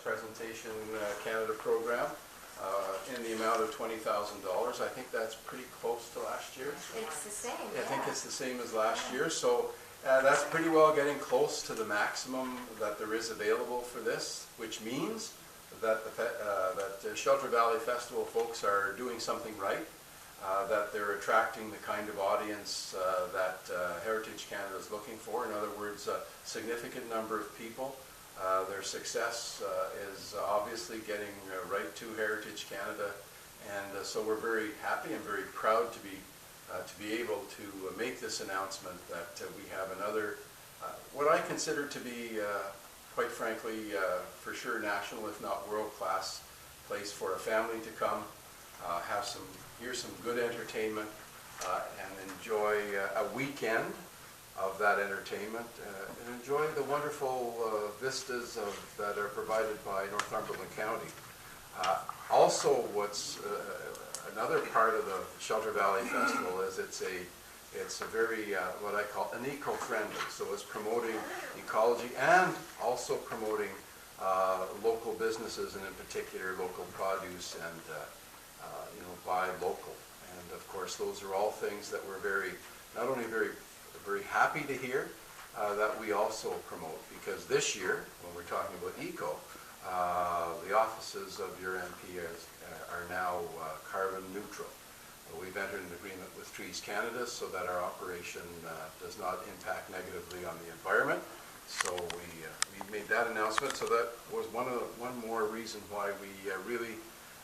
Presentation Canada program in the amount of $20,000. I think that's pretty close to last year. It's the same. I think it's the same as last year. So that's pretty well getting close to the maximum that there is available for this, which means that the Shelter Valley Festival folks are doing something right, that they're attracting the kind of audience that Heritage Canada is looking for. In other words, a significant number of people. Their success is obviously getting right to Heritage Canada, and so we're very happy and very proud to be able to make this announcement that we have another, what I consider to be, quite frankly, for sure national, if not world-class place for a family to come, hear some good entertainment, and enjoy a weekend of that entertainment, and enjoy the wonderful vistas that are provided by Northumberland County. Also, what's another part of the Shelter Valley Festival is it's a very what I call an eco-friendly. So it's promoting ecology and also promoting local businesses, and in particular local produce and buy local. And of course, those are all things that we're not only very happy to hear, that we also promote, because this year, when we're talking about eco, the offices of your MP are now carbon neutral. We've entered an agreement with Trees Canada so that our operation does not impact negatively on the environment. So we made that announcement. So that was one more reason why we really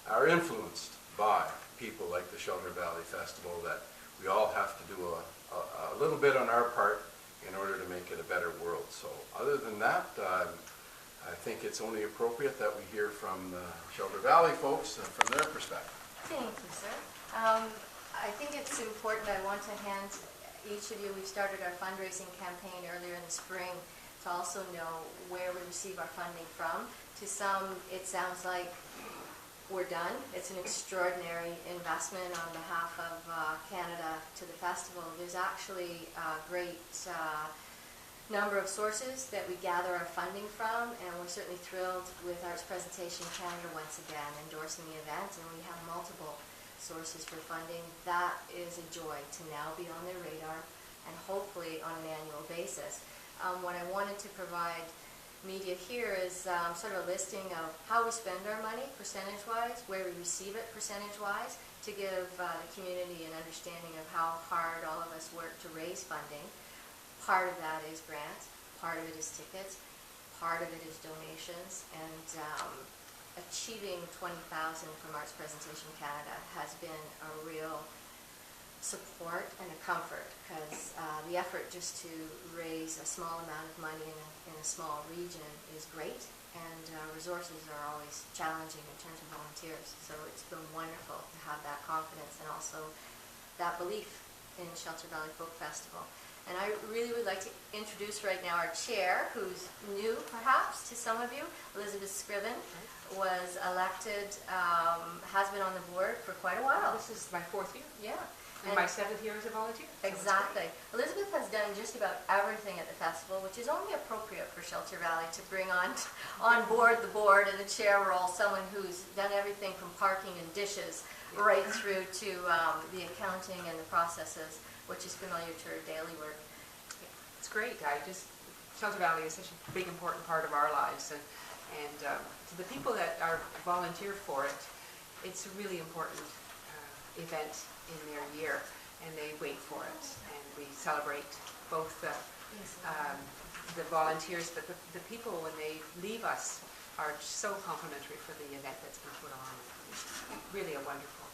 are influenced by people like the Shelter Valley Festival, that we all have to do a little bit on our part in order to make it a better world. So other than that, I think it's only appropriate that we hear from the Shelter Valley folks from their perspective. Thank you, sir. I think it's important. I want to hand each of you, we started our fundraising campaign earlier in the spring, to also know where we receive our funding from. To some, it sounds like we're done. It's an extraordinary investment on behalf of Canada to the festival. There's actually a great number of sources that we gather our funding from, and we're certainly thrilled with Arts Presentation Canada once again endorsing the event, and we have multiple sources for funding. That is a joy to now be on their radar, and hopefully on an annual basis. What I wanted to provide media here is sort of a listing of how we spend our money percentage-wise, where we receive it percentage-wise, to give the community an understanding of how hard all of us work to raise funding. Part of that is grants, part of it is tickets, part of it is donations, and achieving $20,000 from Arts Presentation Canada has been a real support and a comfort, because the effort just to raise a small amount of money in a small region is great, and resources are always challenging in terms of volunteers. So it's been wonderful to have that confidence and also that belief in Shelter Valley Folk Festival. And I really would like to introduce right now our chair, who's new perhaps to some of you. Elizabeth Scriven was elected, has been on the board for quite a while. This is my 4th year. Yeah. And my 7th year as a volunteer. Exactly. So Elizabeth has done just about everything at the festival, which is only appropriate for Shelter Valley to bring on board the board and the chair role, someone who's done everything from parking and dishes right through to the accounting and the processes, which is familiar to her daily work. It's great. Shelter Valley is such a big, important part of our lives, and to the people that are volunteered for it, it's a really important event in their year, and they wait for it, and we celebrate both the volunteers, but the people when they leave us are so complimentary for the event that's been put on. It's really a wonderful